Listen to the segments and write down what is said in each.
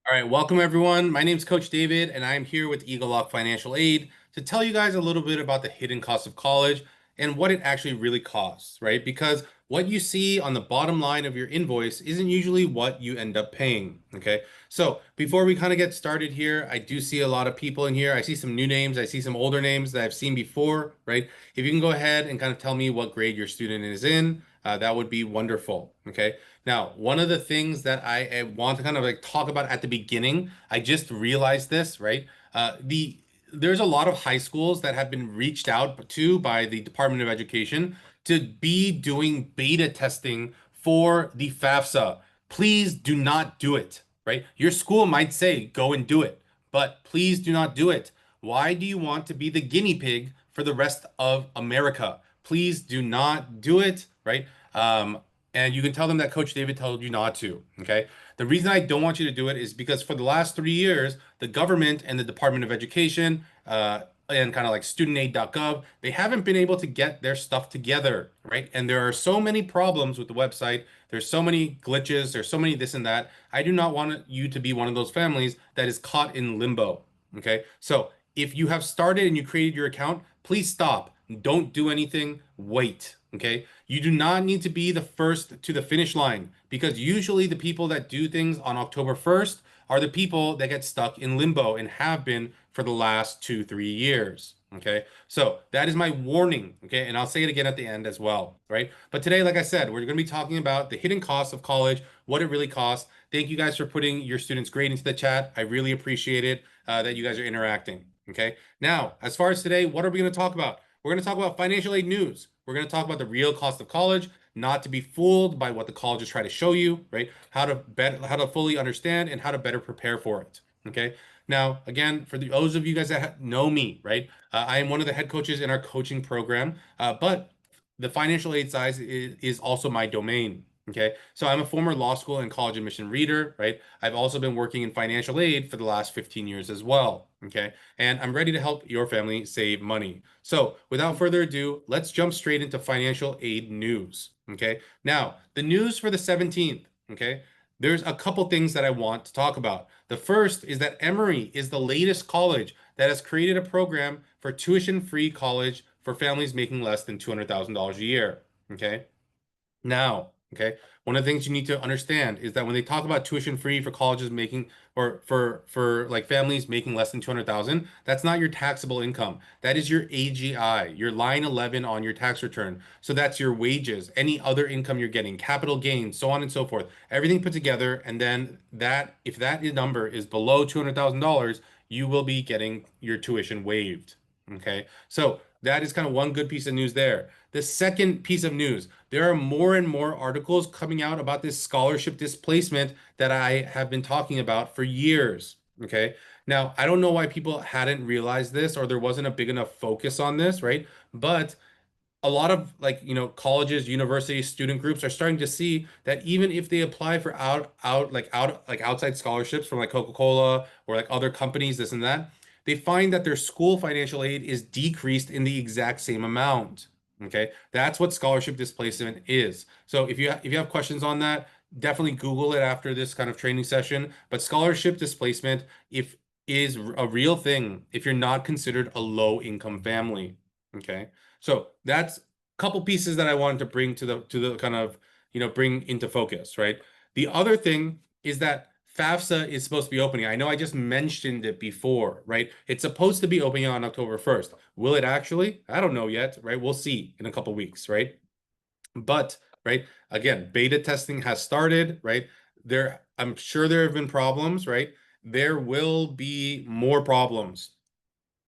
All right, welcome everyone. My name is Coach David, and I'm here with egelloC Financial Aid to tell you guys a little bit about the hidden cost of college and what it actually really costs, right? Because what you see on the bottom line of your invoice isn't usually what you end up paying, okay? So before we kind of get started here, I do see a lot of people in here. I see some new names. I see some older names that I've seen before, right? If you can go ahead and kind of tell me what grade your student is in, that would be wonderful, okay? Now, one of the things that I want to kind of like talk about at the beginning, I just realized this, right? There's a lot of high schools that have been reached out to by the Department of Education to be doing beta testing for the FAFSA. Please do not do it, right? Your school might say go and do it, but please do not do it. Why do you want to be the guinea pig for the rest of America? Please do not do it, right? And you can tell them that Coach David told you not to. Okay. The reason I don't want you to do it is because for the last 3 years, the government and the Department of Education, and kind of like studentaid.gov, they haven't been able to get their stuff together, right? And there are so many problems with the website. There's so many glitches. There's so many this and that. I do not want you to be one of those families that is caught in limbo. Okay. So if you have started and you created your account, please stop. Don't do anything. Wait. Okay. You do not need to be the first to the finish line because usually the people that do things on October 1st are the people that get stuck in limbo and have been for the last 2, 3 years. Okay. So that is my warning. Okay. And I'll say it again at the end as well. Right. But today, like I said, we're going to be talking about the hidden costs of college, what it really costs. Thank you guys for putting your students' grade into the chat. I really appreciate it that you guys are interacting. Okay. Now, as far as today, what are we going to talk about? We're going to talk about financial aid news. We're going to talk about the real cost of college, not to be fooled by what the colleges try to show you, right? How to fully understand and how to better prepare for it. Okay. Now, again, for those of you guys that know me, right? I am one of the head coaches in our coaching program, but the financial aid side is also my domain. Okay. So I'm a former law school and college admission reader, right? I've also been working in financial aid for the last 15 years as well. Okay. And I'm ready to help your family save money. So without further ado, let's jump straight into financial aid news. Okay. Now, the news for the 17th. Okay. There's a couple things that I want to talk about. The first is that Emory is the latest college that has created a program for tuition-free college for families making less than $200,000 a year. Okay. Now, okay, one of the things you need to understand is that when they talk about tuition free for colleges making or for like families making less than 200,000, that's not your taxable income. That is your AGI, your line 11 on your tax return. So that's your wages, any other income you're getting, capital gains, so on and so forth. Everything put together, and then that if that number is below $200,000, you will be getting your tuition waived. Okay? So that is kind of one good piece of news there. The second piece of news, there are more and more articles coming out about this scholarship displacement that I have been talking about for years. Okay. Now, I don't know why people hadn't realized this or there wasn't a big enough focus on this, right? But a lot of colleges, universities, student groups are starting to see that even if they apply for outside scholarships from like Coca-Cola or like other companies, this and that, they find that their school financial aid is decreased in the exact same amount. Okay, that's what scholarship displacement is. So if you have questions on that, definitely Google it after this kind of training session. But scholarship displacement if is a real thing if you're not considered a low income family. Okay. So that's a couple pieces that I wanted to bring to the kind of, bring into focus, right? The other thing is that FAFSA is supposed to be opening. I know I just mentioned it before, right? It's supposed to be opening on October 1st. Will it actually? I don't know yet, right? We'll see in a couple weeks, right? But, right, again, beta testing has started, right? I'm sure there have been problems, right? There will be more problems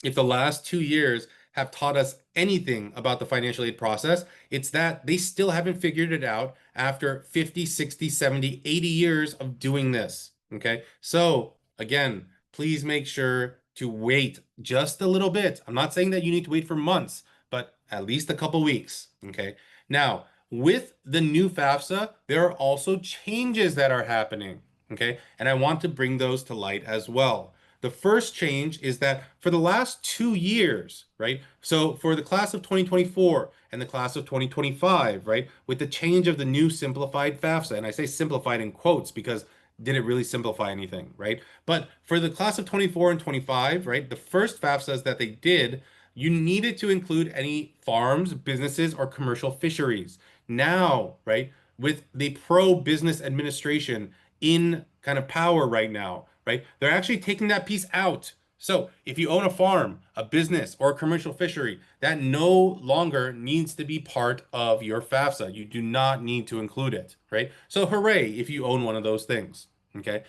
if the last 2 years have taught us anything about the financial aid process, it's that they still haven't figured it out after 50, 60, 70, 80 years of doing this. Okay. So again, please make sure to wait just a little bit. I'm not saying that you need to wait for months, but at least a couple weeks. Okay. Now, with the new FAFSA, there are also changes that are happening. Okay. And I want to bring those to light as well. The first change is that for the last 2 years, right? So for the class of 2024 and the class of 2025, right? With the change of the new simplified FAFSA, and I say simplified in quotes because did it really simplify anything, right? But for the class of 24 and 25, right, the first FAFSAs that they did, you needed to include any farms, businesses, or commercial fisheries. Now, right, with the pro-business administration in kind of power right now, right, they're actually taking that piece out. So if you own a farm, a business, or a commercial fishery, that no longer needs to be part of your FAFSA. You do not need to include it, right? So hooray if you own one of those things, okay?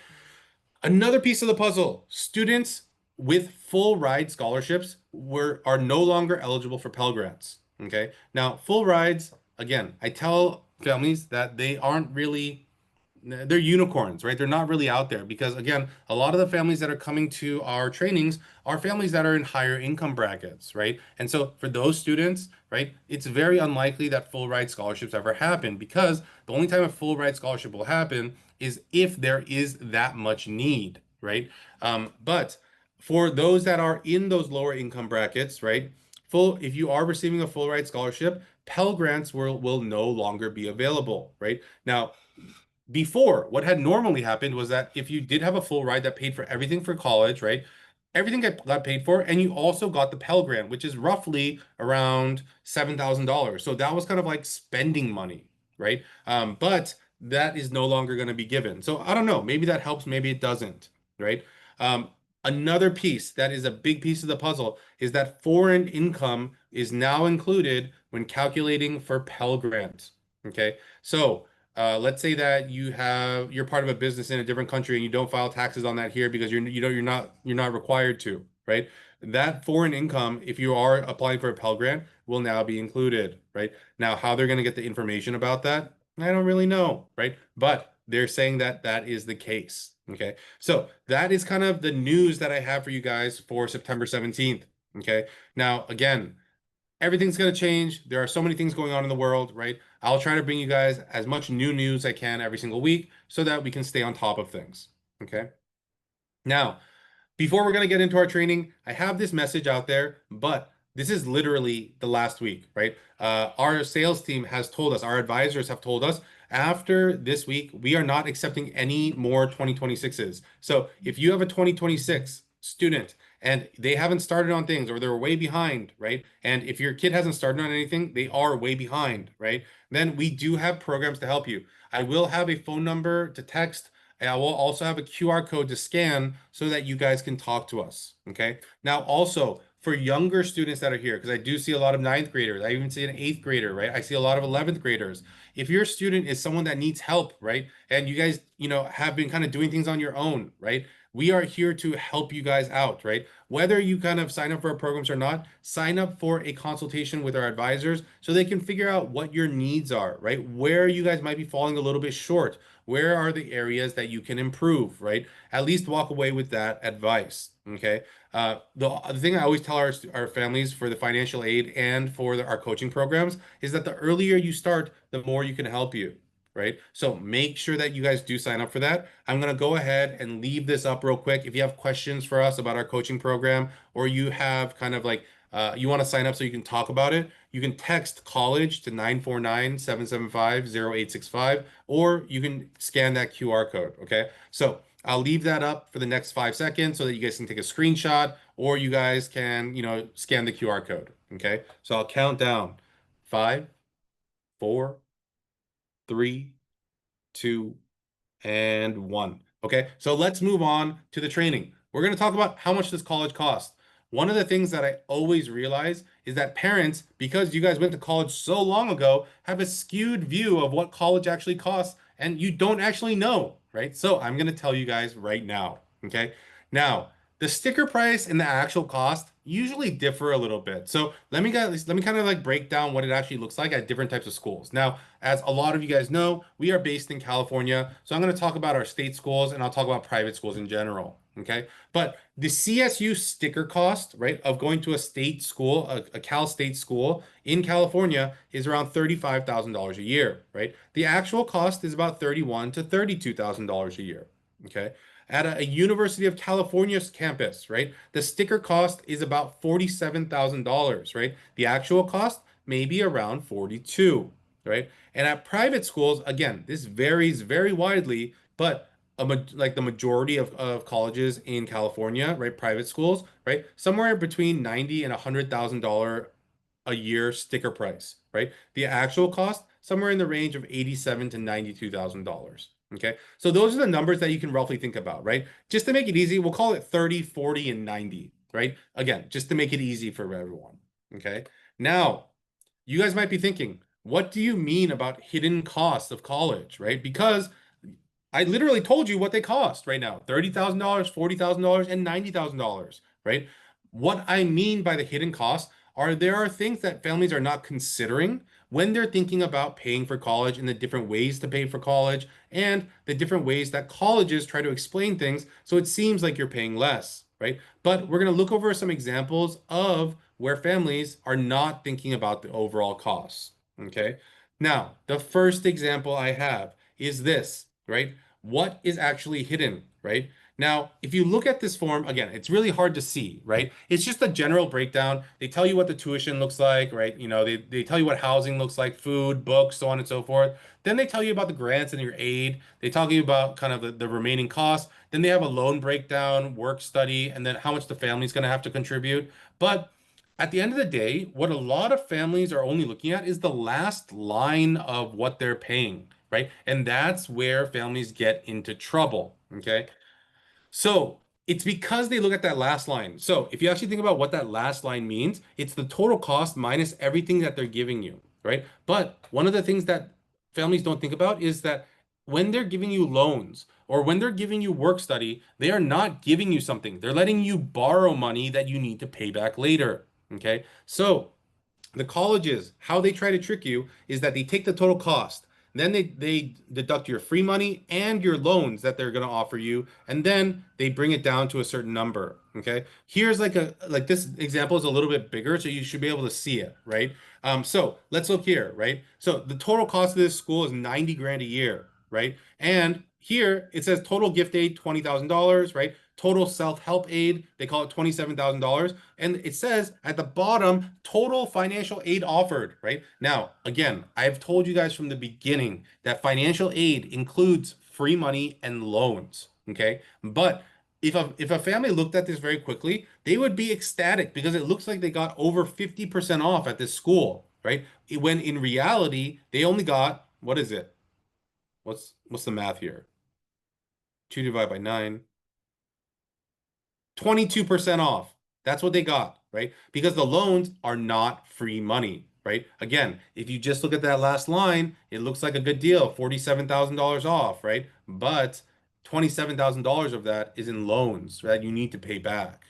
Another piece of the puzzle, students with full ride scholarships are no longer eligible for Pell Grants, okay? Now, full rides, again, I tell families that they aren't really they're unicorns, right? They're not really out there because, again, a lot of the families that are coming to our trainings are families that are in higher income brackets, right? And so for those students, right, it's very unlikely that full ride scholarships ever happen because the only time a full ride scholarship will happen is if there is that much need, right? But for those that are in those lower income brackets, right, if you are receiving a full ride scholarship, Pell Grants will no longer be available, right? Now, before, what had normally happened was that if you did have a full ride that paid for everything for college, right? Everything got paid for, and you also got the Pell Grant, which is roughly around $7,000. So that was kind of like spending money, right? But that is no longer going to be given. So I don't know. Maybe that helps. Maybe it doesn't, right? Um, Another piece that is a big piece of the puzzle is that foreign income is now included when calculating for Pell Grant. Okay, so let's say that you're part of a business in a different country and you don't file taxes on that here because you're not required to, right? That foreign income, if you are applying for a Pell Grant, will now be included, right? Now, how they're going to get the information about that, I don't really know, right? But they're saying that that is the case. Okay. So that is kind of the news that I have for you guys for September 17th. Okay. Now, again, everything's going to change. There are so many things going on in the world, right? I'll try to bring you guys as much new news I can every single week so that we can stay on top of things. Okay. Now, before we're going to get into our training, I have this message out there, but this is literally the last week, right? Our sales team has told us, our advisors have told us, after this week, we are not accepting any more 2026s. So if you have a 2026 student and they haven't started on things or they're way behind, right? And if your kid hasn't started on anything, they are way behind, right? Then we do have programs to help you. I will have a phone number to text. And I will also have a QR code to scan so that you guys can talk to us. Okay. Now, also for younger students that are here, because I do see a lot of ninth graders, I even see an eighth grader, right? I see a lot of 11th graders. If your student is someone that needs help, right? And you guys, have been kind of doing things on your own, right? We are here to help you guys out, right? Whether you kind of sign up for our programs or not, sign up for a consultation with our advisors so they can figure out what your needs are, right? Where you guys might be falling a little bit short. Where are the areas that you can improve, right? At least walk away with that advice, okay? The thing I always tell our families for the financial aid and for our coaching programs is that the earlier you start, the more you can help you, right? So make sure that you guys do sign up for that. I'm going to go ahead and leave this up real quick. If you have questions for us about our coaching program, or you have kind of like you want to sign up so you can talk about it, you can text college to 949-775-0865, or you can scan that QR code. Okay. So I'll leave that up for the next 5 seconds so that you guys can take a screenshot, or you guys can, scan the QR code. Okay. So I'll count down 5, 4, 3, 2, and 1. Okay, so let's move on to the training. We're going to talk about how much does college cost. One of the things that I always realize is that parents, because you guys went to college so long ago, have a skewed view of what college actually costs, and you don't actually know, right? So I'm going to tell you guys right now. Okay, now the sticker price and the actual cost usually differ a little bit. So let me kind of like break down what it actually looks like at different types of schools. Now, as a lot of you guys know, we are based in California, so I'm going to talk about our state schools and I'll talk about private schools in general. Okay, but the CSU sticker cost, right, of going to a state school, a Cal State school in California is around $35,000 a year, right? The actual cost is about $31,000 to $32,000 a year. Okay. At a University of California's campus, right? The sticker cost is about $47,000, right? The actual cost may be around 42, right? And at private schools, again, this varies very widely, but like the majority of colleges in California, right? Private schools, right? Somewhere between 90 and $100,000 a year sticker price, right? The actual cost, somewhere in the range of 87 to $92,000. Okay. So those are the numbers that you can roughly think about, right? Just to make it easy, we'll call it 30, 40, and 90, right? Again, just to make it easy for everyone. Okay. Now, you guys might be thinking, what do you mean about hidden costs of college, right? Because I literally told you what they cost right now, $30,000, $40,000, and $90,000, right? What I mean by the hidden costs are there are things that families are not considering when they're thinking about paying for college and the different ways to pay for college and the different ways that colleges try to explain things so it seems like you're paying less, right? But we're going to look over some examples of where families are not thinking about the overall costs, okay? Now, the first example I have is this, right? What is actually hidden, right? Now, if you look at this form, again, it's really hard to see, right? It's just a general breakdown. They tell you what the tuition looks like, right? They tell you what housing looks like, food, books, so on and so forth. Then they tell you about the grants and your aid. They talk to you about kind of the remaining costs. Then they have a loan breakdown, work study, and then how much the family's going to have to contribute. But at the end of the day, what a lot of families are only looking at is the last line of what they're paying, right? And that's where families get into trouble, okay? So it's because they look at that last line. So if you actually think about what that last line means, it's the total cost minus everything that they're giving you, right? But one of the things that families don't think about is that when they're giving you loans or when they're giving you work study, they are not giving you something. They're letting you borrow money that you need to pay back later. Okay. So the colleges, how they try to trick you is that they take the total cost. Then they deduct your free money and your loans that they're going to offer you, and then they bring it down to a certain number. Okay. Here's like this example is a little bit bigger, so you should be able to see it, right? So let's look here, right? So the total cost of this school is 90 grand a year, right? And here it says total gift aid, $20,000, right? Total self-help aid, they call it $27,000. And it says at the bottom, total financial aid offered, right? Now, again, I've told you guys from the beginning that financial aid includes free money and loans, okay? But if a family looked at this very quickly, they would be ecstatic because it looks like they got over 50% off at this school, right? When in reality, they only got, what is it? What's the math here? 2 divided by 9. 22% off. That's what they got, right? Because the loans are not free money, right? Again, if you just look at that last line, it looks like a good deal, $47,000 off, right? But $27,000 of that is in loans that you need to pay back,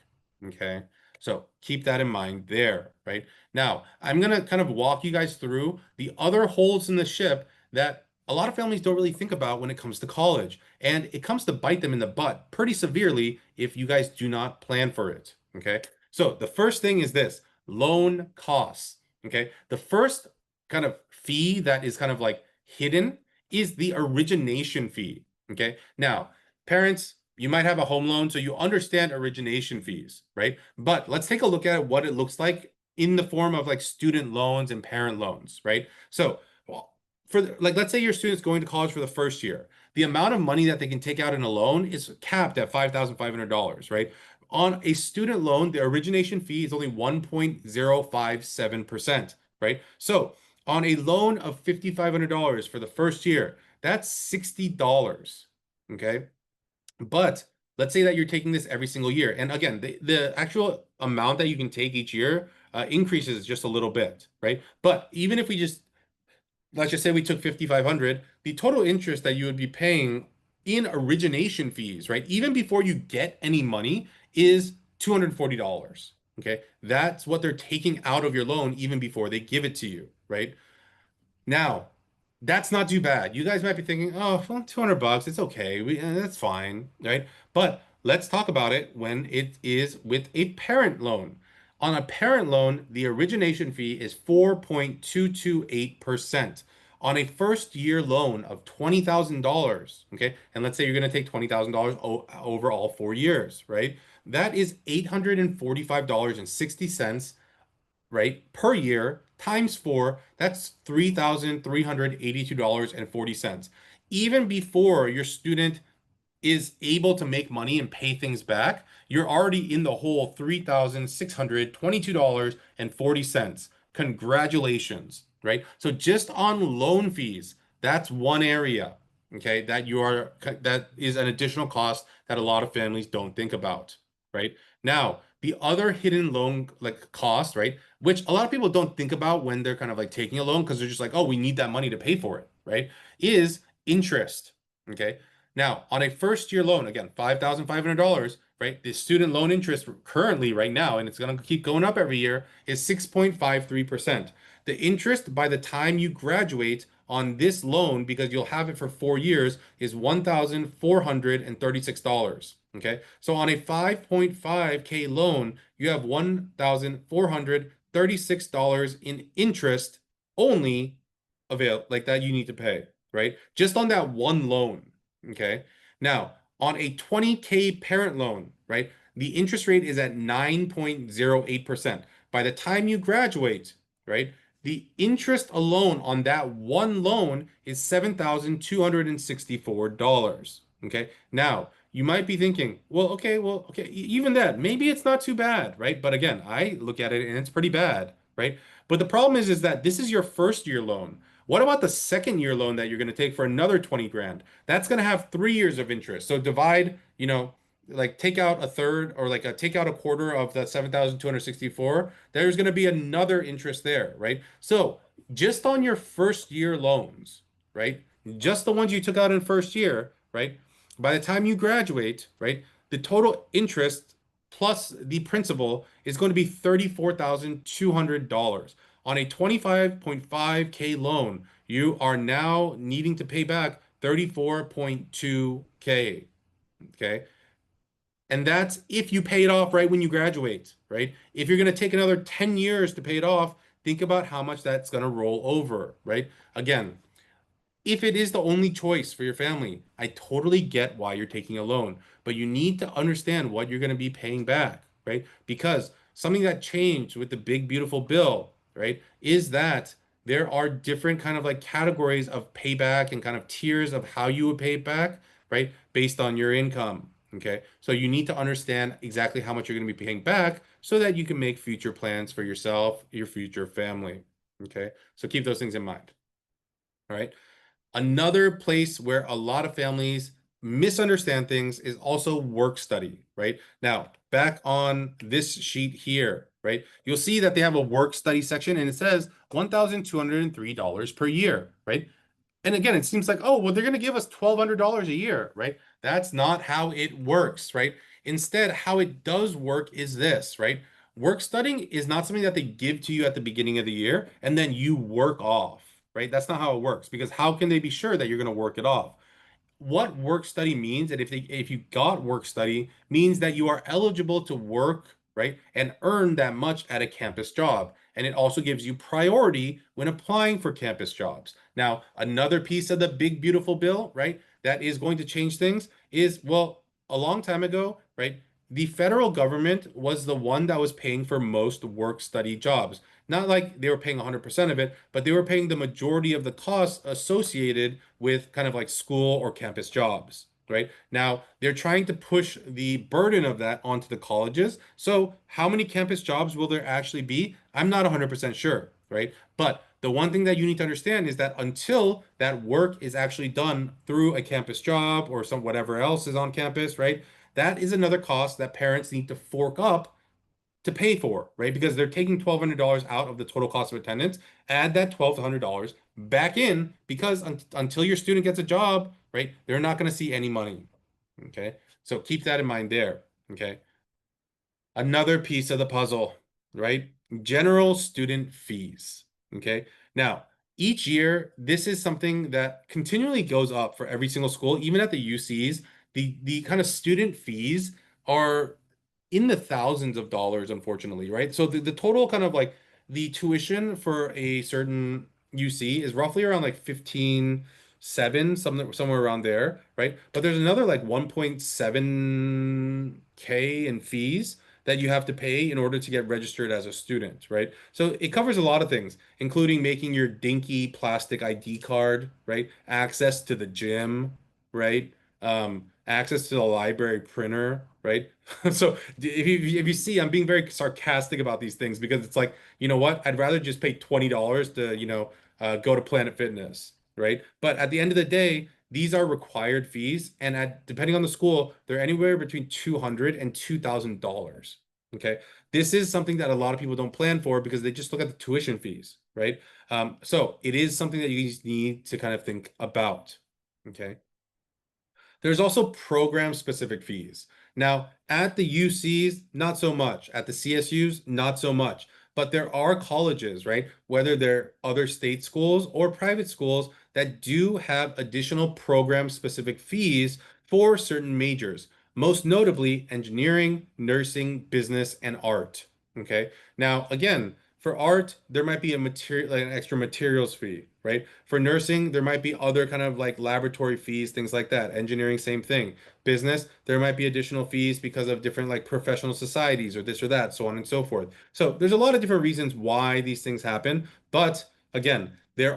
okay? So keep that in mind there, right? Now, I'm going to kind of walk you guys through the other holes in the ship that a lot of families don't really think about when it comes to college. And it comes to bite them in the butt pretty severely if you guys do not plan for it. Okay. So the first thing is this loan costs. Okay. The first kind of fee that is kind of like hidden is the origination fee. Okay. Now, parents, you might have a home loan, so you understand origination fees, right? But let's take a look at what it looks like in the form of like student loans and parent loans, right? So, well, like let's say your student's going to college for the first year, the amount of money that they can take out in a loan is capped at $5,500, right? On a student loan, the origination fee is only 1.057%, right? So on a loan of $5,500 for the first year, that's $60, okay? But let's say that you're taking this every single year. And again, the actual amount that you can take each year increases just a little bit, right? But even if we just let's just say we took 5,500, the total interest that you would be paying in origination fees, right? Even before you get any money is $240. Okay. That's what they're taking out of your loan even before they give it to you, right? Now, that's not too bad. You guys might be thinking, oh, well, 200 bucks, it's okay. That's fine, right? But let's talk about it when it is with a parent loan. On a parent loan, the origination fee is 4.228%. On a first year loan of $20,000, okay? And let's say you're going to take $20,000 over all 4 years, right? That is $845.60, right, per year times four, that's $3,382.40. Even before your student is able to make money and pay things back, you're already in the hole $3,622.40. Congratulations, right? So just on loan fees, that's one area, okay, that is an additional cost that a lot of families don't think about, right? Now, the other hidden loan like cost, right, which a lot of people don't think about when they're kind of like taking a loan because they're just like, oh, we need that money to pay for it, right? Is interest. Okay. Now, on a first year loan, again, $5,500, right? The student loan interest currently, right now, and it's going to keep going up every year, is 6.53%. The interest by the time you graduate on this loan, because you'll have it for 4 years, is $1,436. Okay. So on a 5.5K loan, you have $1,436 in interest only like that you need to pay, right? Just on that one loan. Okay. Now, on a 20K parent loan, right? The interest rate is at 9.08%. By the time you graduate, right? The interest alone on that one loan is $7,264. Okay. Now, you might be thinking, well, okay, even that, maybe it's not too bad, right? But again, I look at it and it's pretty bad, right? But the problem is that this is your first year loan. What about the second year loan that you're going to take for another 20 grand? That's going to have 3 years of interest. So divide, like take out a third or like take out a quarter of the 7,264. There's going to be another interest there, right? So just on your first year loans, right? Just the ones you took out in first year, right? By the time you graduate, right? The total interest plus the principal is going to be $34,200. On a 25.5K loan, you are now needing to pay back 34.2K. Okay. And that's if you pay it off right when you graduate, right? If you're going to take another 10 years to pay it off, think about how much that's going to roll over, right? Again, if it is the only choice for your family, I totally get why you're taking a loan, but you need to understand what you're going to be paying back, right? Because something that changed with the big beautiful bill, right, is that there are different kind of like categories of payback and kind of tiers of how you would pay it back, right, based on your income. Okay. So you need to understand exactly how much you're going to be paying back so that you can make future plans for yourself, your future family. Okay. So keep those things in mind. All right. Another place where a lot of families misunderstand things is also work study, right? Now, back on this sheet here, right? You'll see that they have a work study section and it says $1,203 per year, right? And again, it seems like, oh, well, they're going to give us $1,200 a year, right? That's not how it works, right? Instead, how it does work is this, right? Work studying is not something that they give to you at the beginning of the year and then you work off, right? That's not how it works because how can they be sure that you're going to work it off? What work study means, and if you got work study, means that you are eligible to work, right, and earn that much at a campus job. And it also gives you priority when applying for campus jobs. Now, another piece of the big beautiful bill, right, that is going to change things is, well, a long time ago, right, the federal government was the one that was paying for most work study jobs. Not like they were paying 100% of it, but they were paying the majority of the costs associated with kind of like school or campus jobs, right? Now, they're trying to push the burden of that onto the colleges. So, how many campus jobs will there actually be? I'm not 100% sure, right? But the one thing that you need to understand is that until that work is actually done through a campus job or some whatever else is on campus, right? That is another cost that parents need to fork up to pay for, right? Because they're taking $1,200 out of the total cost of attendance, add that $1,200 back in because until your student gets a job, right, they're not going to see any money. Okay. So keep that in mind there. Okay. Another piece of the puzzle, right? General student fees. Okay. Now, each year, this is something that continually goes up for every single school, even at the UCs. The kind of student fees are in the thousands of dollars, unfortunately, right? So the total kind of like the tuition for a certain UC is roughly around like 15.7, somewhere around there, right? But there's another like 1.7K in fees that you have to pay in order to get registered as a student, right? So it covers a lot of things, including making your dinky plastic ID card, right? Access to the gym, right? access to the library printer, right? So if you see, I'm being very sarcastic about these things because it's like, you know what? I'd rather just pay $20 to, go to Planet Fitness, right? But at the end of the day, these are required fees, and depending on the school, they're anywhere between $200 and $2,000. Okay. This is something that a lot of people don't plan for because they just look at the tuition fees, right? So it is something that you need to kind of think about. Okay. There's also program specific fees. Now, at the UCs, not so much. At the CSUs, not so much. But there are colleges, right? Whether they're other state schools or private schools that do have additional program specific fees for certain majors, most notably engineering, nursing, business, and art. Okay. Now, again, for art, there might be a material, like an extra materials fee, right? For nursing, there might be other kind of like laboratory fees, things like that. Engineering, same thing. Business, there might be additional fees because of different like professional societies or this or that, so on and so forth. So there's a lot of different reasons why these things happen. But again, there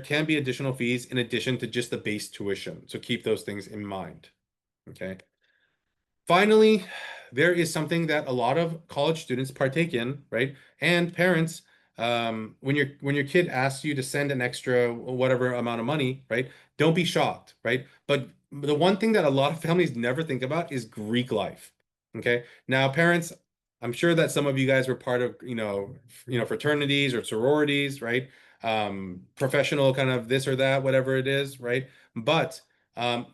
can be additional fees in addition to just the base tuition. So keep those things in mind. Okay. Finally, there is something that a lot of college students partake in, right? And parents, when your kid asks you to send an extra whatever amount of money, right? Don't be shocked, right? But the one thing that a lot of families never think about is Greek life. Okay. Now, parents, I'm sure that some of you guys were part of, fraternities or sororities, right? Professional kind of this or that, whatever it is, right? But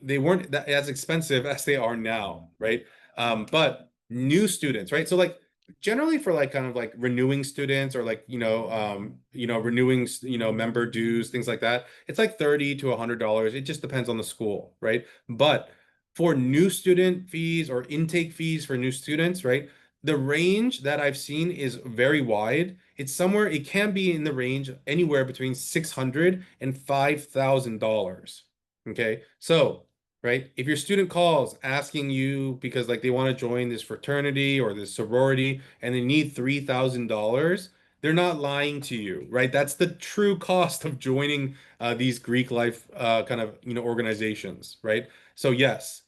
they weren't that as expensive as they are now, right? But new students, right? So like generally for like kind of like renewing students or like renewing member dues, things like that, it's like 30 to $100. It just depends on the school, right? But for new student fees or intake fees for new students, right? The range that I've seen is very wide. It can be in the range anywhere between 600 and $5,000. Okay. So, right, if your student calls asking you because like they want to join this fraternity or this sorority and they need $3,000, they're not lying to you, right? That's the true cost of joining these Greek life kind of organizations, right? So yes,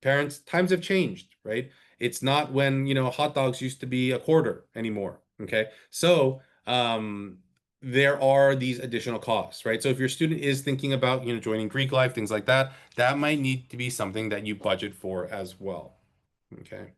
parents, times have changed, right? It's not when hot dogs used to be a quarter anymore. Okay, so there are these additional costs, right? So if your student is thinking about, joining Greek life, things like that, that might need to be something that you budget for as well. Okay.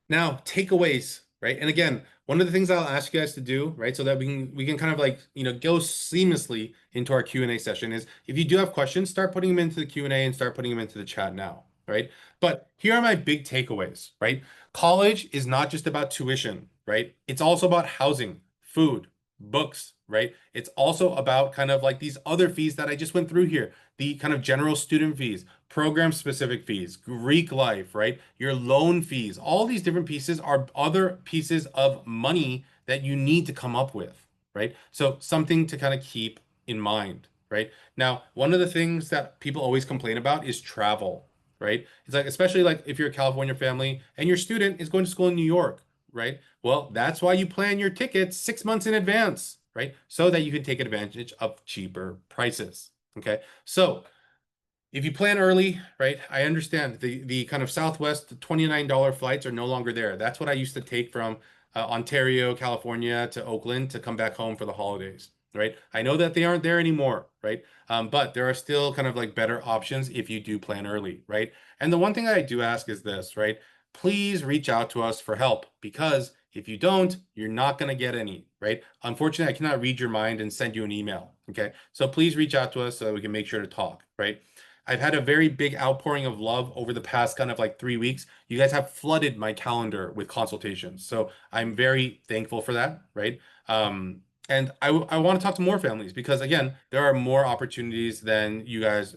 Now, takeaways, right? And again, one of the things I'll ask you guys to do, right, so that we can kind of like, go seamlessly into our Q&A session is if you do have questions, start putting them into the Q&A and start putting them into the chat now, right? But here are my big takeaways, right? College is not just about tuition, right? It's also about housing, food, books, right? It's also about kind of like these other fees that I just went through here, the kind of general student fees, program specific fees, Greek life, right? Your loan fees, all these different pieces are other pieces of money that you need to come up with, right? So something to kind of keep in mind, right? Now, one of the things that people always complain about is travel, right? It's like, especially like if you're a California family and your student is going to school in New York, right? Well, that's why you plan your tickets 6 months in advance, right? So that you can take advantage of cheaper prices. Okay. So if you plan early, right, I understand the kind of Southwest $29 flights are no longer there. That's what I used to take from Ontario, California to Oakland to come back home for the holidays, right? I know that they aren't there anymore, right? But there are still kind of like better options if you do plan early, right? And the one thing I do ask is this, right? Please reach out to us for help because if you don't, you're not going to get any, right? Unfortunately, I cannot read your mind and send you an email, okay? So please reach out to us so that we can make sure to talk, right? I've had a very big outpouring of love over the past kind of like 3 weeks. You guys have flooded my calendar with consultations. So I'm very thankful for that, right? And I want to talk to more families because again, there are more opportunities than you guys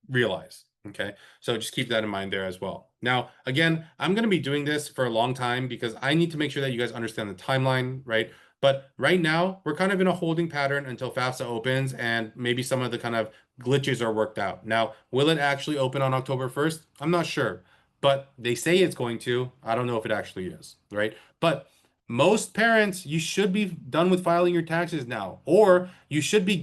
realize. Okay. So just keep that in mind there as well. Now, again, I'm going to be doing this for a long time because I need to make sure that you guys understand the timeline, right? But right now, we're kind of in a holding pattern until FAFSA opens and maybe some of the kind of glitches are worked out. Now, will it actually open on October 1st? I'm not sure, but they say it's going to. I don't know if it actually is, right? But most parents, you should be done with filing your taxes now, or you should be,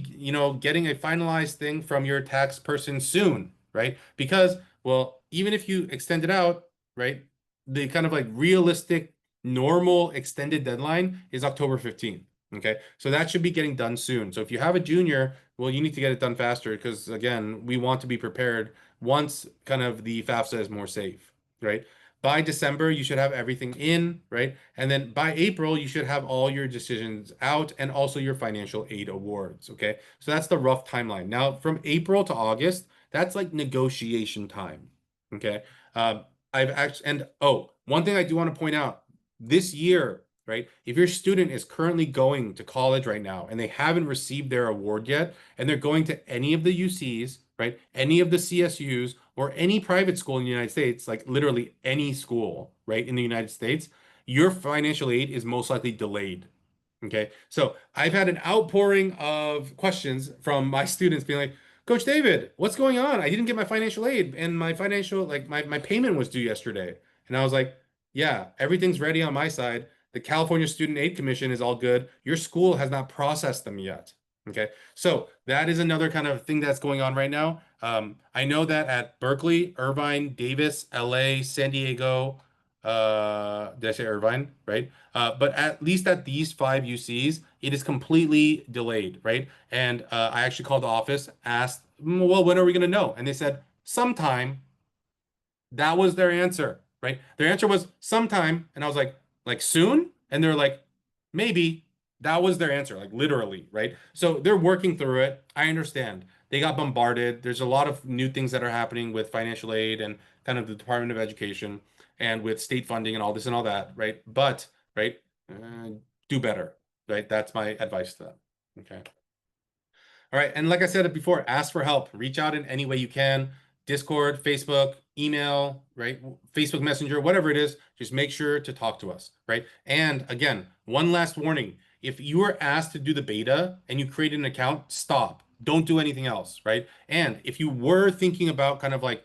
getting a finalized thing from your tax person soon, right? Because, well, even if you extend it out, right, the kind of like realistic, normal extended deadline is October 15th. Okay. So that should be getting done soon. So if you have a junior, well, you need to get it done faster because, again, we want to be prepared once kind of the FAFSA is more safe, right? By December, you should have everything in, right? And then by April, you should have all your decisions out and also your financial aid awards. Okay. So that's the rough timeline. Now, from April to August, that's like negotiation time. Okay. Um, I've actually, and oh, one thing I do want to point out this year, right? If your student is currently going to college right now and they haven't received their award yet, and they're going to any of the UCs, right? Any of the CSUs or any private school in the United States, like literally any school, right, in the United States, your financial aid is most likely delayed. Okay. So I've had an outpouring of questions from my students being like, Coach David, what's going on? I didn't get my financial aid and my financial, like my payment was due yesterday. And I was like, yeah, everything's ready on my side. The California Student Aid Commission is all good. Your school has not processed them yet. Okay. So that is another kind of thing that's going on right now. I know that at Berkeley, Irvine, Davis, LA, San Diego, did I say Irvine? Right? But at least at these five UCs, it is completely delayed, right? And I actually called the office, asked, well, when are we going to know? And they said, sometime. That was their answer, right? Their answer was sometime. And I was like soon? And they're like, maybe. That was their answer, like literally, right? So they're working through it. I understand. They got bombarded. There's a lot of new things that are happening with financial aid and kind of the Department of Education and with state funding and all this and all that, right? But, right, uh, do better, right? That's my advice to them. Okay. All right. And like I said before, ask for help. Reach out in any way you can. Discord, Facebook, email, right? Facebook Messenger, whatever it is, just make sure to talk to us, right? And again, one last warning. If you are asked to do the beta and you create an account, stop. Don't do anything else, right? And if you were thinking about kind of like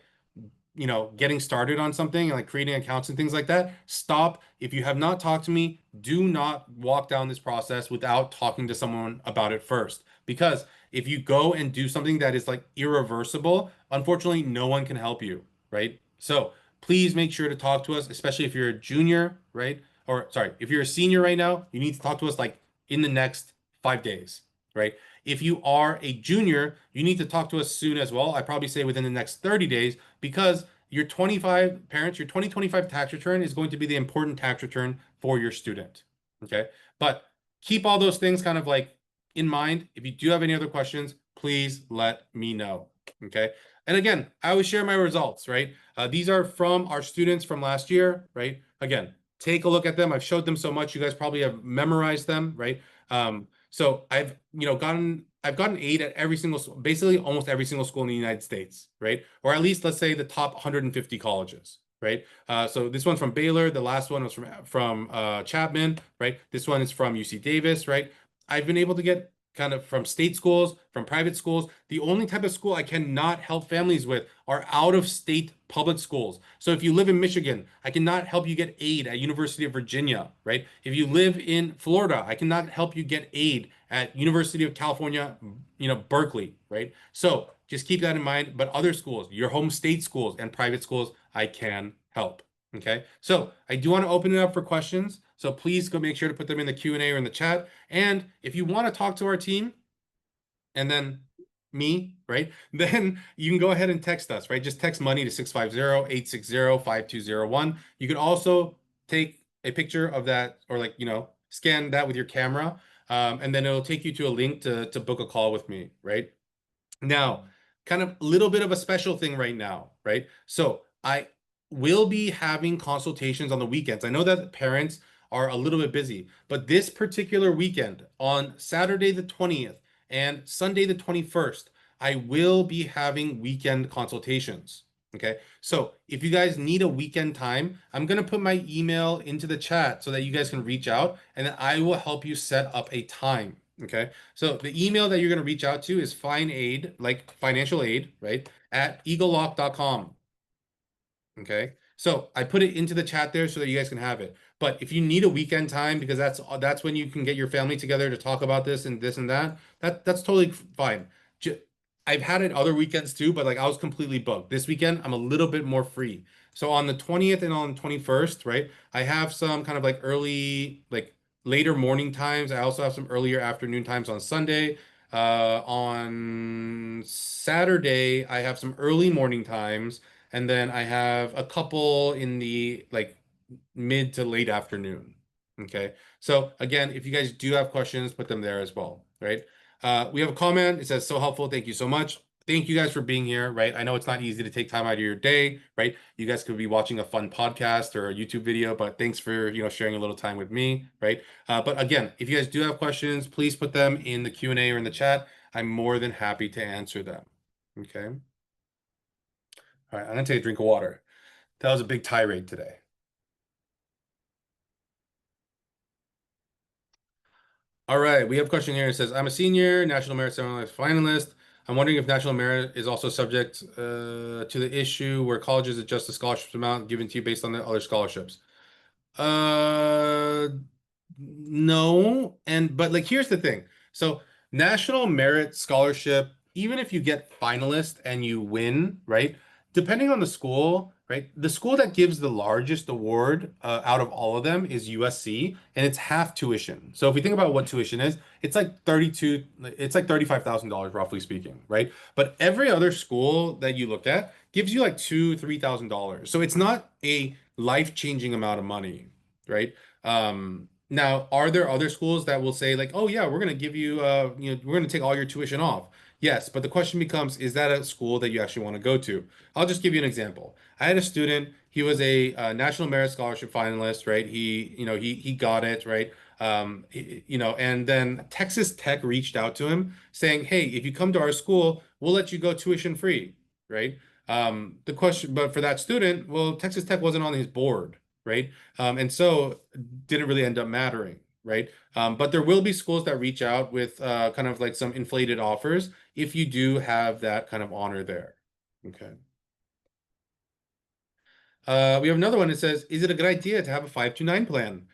getting started on something and like creating accounts and things like that, stop. If you have not talked to me, do not walk down this process without talking to someone about it first. Because if you go and do something that is like irreversible, unfortunately, no one can help you, right? So please make sure to talk to us, especially if you're a junior, right? Or sorry, if you're a senior right now, you need to talk to us like in the next 5 days, right? If you are a junior, you need to talk to us soon as well. I probably say within the next 30 days because your 25 parents, your 2025 tax return is going to be the important tax return for your student. Okay. But keep all those things kind of like in mind. If you do have any other questions, please let me know. Okay. And again, I always share my results, right? These are from our students from last year, right? Again, take a look at them. I've showed them so much. You guys probably have memorized them, right? So I've gotten aid at every single, basically almost every single school in the United States, right? Or at least let's say the top 150 colleges, right? So this one's from Baylor. The last one was from Chapman, right? This one is from UC Davis, right? I've been able to get kind of from state schools, from private schools. The only type of school I cannot help families with are out of state public schools. So if you live in Michigan, I cannot help you get aid at University of Virginia, right? If you live in Florida, I cannot help you get aid at University of California, Berkeley, right? So just keep that in mind. But other schools, your home state schools and private schools, I can help. Okay. So I do want to open it up for questions. So please go make sure to put them in the Q&A or in the chat. And if you want to talk to our team and then me, right? Then you can go ahead and text us, right? Just text money to 650-860-5201. You can also take a picture of that or like, scan that with your camera. And then it'll take you to a link to book a call with me, right? Now, kind of a little bit of a special thing right now, right? So I will be having consultations on the weekends. I know that parents are a little bit busy, but this particular weekend on Saturday the 20th and Sunday the 21st, I will be having weekend consultations. Okay. So if you guys need a weekend time, I'm going to put my email into the chat so that you guys can reach out and then I will help you set up a time. Okay. So the email that you're going to reach out to is financial aid, right? At egelloC.com. Okay. So I put it into the chat there so that you guys can have it. But if you need a weekend time, because that's when you can get your family together to talk about this and that, that's totally fine. Ju- I've had it other weekends too, but like I was completely booked. This weekend, I'm a little bit more free. So on the 20th and on the 21st, right? I have some kind of like early, like later morning times. I also have some earlier afternoon times on Sunday. On Saturday, I have some early morning times, and then I have a couple in the like mid to late afternoon. Okay. So again, if you guys do have questions, put them there as well, right? We have a comment. It says, so helpful. Thank you so much. Thank you guys for being here, right? I know it's not easy to take time out of your day, right? You guys could be watching a fun podcast or a YouTube video, but thanks for, sharing a little time with me, right? But again, if you guys do have questions, please put them in the Q&A or in the chat. I'm more than happy to answer them. Okay. All right, I'm gonna take a drink of water. That was a big tirade today. All right, we have a question here. It says, I'm a senior, National Merit Ceremony finalist. I'm wondering if National Merit is also subject to the issue where colleges adjust the scholarship amount given to you based on the other scholarships. Uh, no. But like here's the thing. So National Merit Scholarship, even if you get finalist and you win, right? Depending on the school, right? The school that gives the largest award out of all of them is USC, and it's half tuition. So if we think about what tuition is, it's like $35,000 roughly speaking, right? But every other school that you look at gives you like $2,000, $3,000. So it's not a life-changing amount of money, right? Now, are there other schools that will say like, oh yeah, we're gonna give you, we're gonna take all your tuition off? Yes, but the question becomes, is that a school that you actually want to go to? I'll just give you an example. I had a student. He was a National Merit Scholarship finalist, right? He got it, right? And then Texas Tech reached out to him saying, "Hey, if you come to our school, we'll let you go tuition free," right? The question, but for that student, well, Texas Tech wasn't on his board, right? And so didn't really end up mattering, right? But there will be schools that reach out with kind of like some inflated offers if you do have that kind of honor there. Okay. We have another one that says, is it a good idea to have a 529 plan?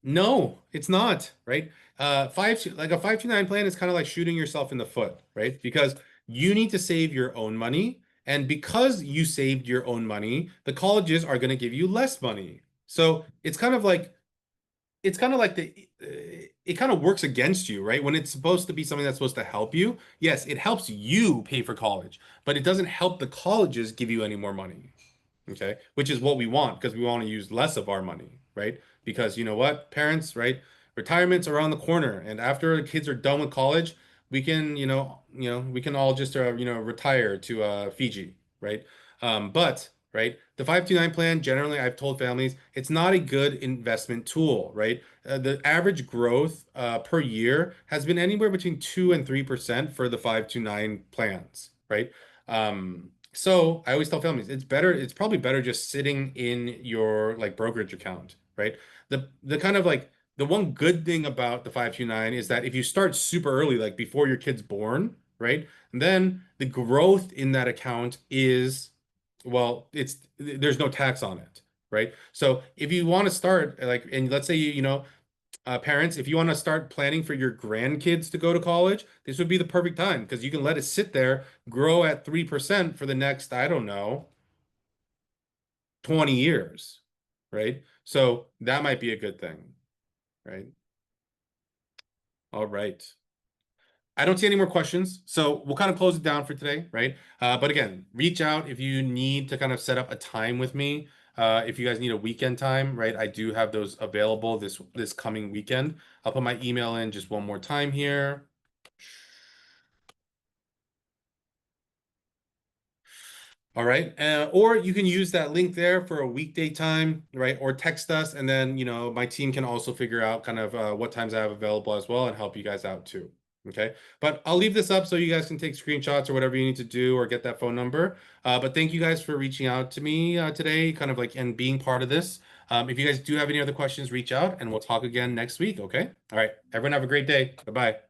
No, it's not, right? Like a 529 plan is kind of like shooting yourself in the foot, right? Because you need to save your own money. And because you saved your own money, the colleges are going to give you less money. So it's kind of like it kind of works against you, right? When it's supposed to be something that's supposed to help you. Yes, it helps you pay for college, but it doesn't help the colleges give you any more money. Okay, which is what we want because we want to use less of our money, right? Because you know what, parents, right? Retirement's around the corner, and after the kids are done with college, we can, we can all just, retire to Fiji, right? But right, the 529 plan, generally, I've told families it's not a good investment tool, right? The average growth per year has been anywhere between 2 and 3% for the 529 plans, right? So I always tell families it's probably better just sitting in your like brokerage account, right? The kind of like the one good thing about the 529 is that if you start super early, like before your kid's born, right? And then the growth in that account is, well, there's no tax on it, right? So if you want to start like, and let's say parents, if you want to start planning for your grandkids to go to college, this would be the perfect time because you can let it sit there, grow at 3% for the next, I don't know, 20 years, right? So that might be a good thing, right? All right. I don't see any more questions, so we'll kind of close it down for today, right? But again, reach out if you need to kind of set up a time with me. If you guys need a weekend time, right? I do have those available this coming weekend. I'll put my email in just one more time here. All right. Or you can use that link there for a weekday time, right? Or text us, and then, my team can also figure out kind of what times I have available as well and help you guys out too. Okay. But I'll leave this up so you guys can take screenshots or whatever you need to do or get that phone number. But thank you guys for reaching out to me today, kind of like, and being part of this. If you guys do have any other questions, reach out and we'll talk again next week. Okay. All right. Everyone have a great day. Bye-bye.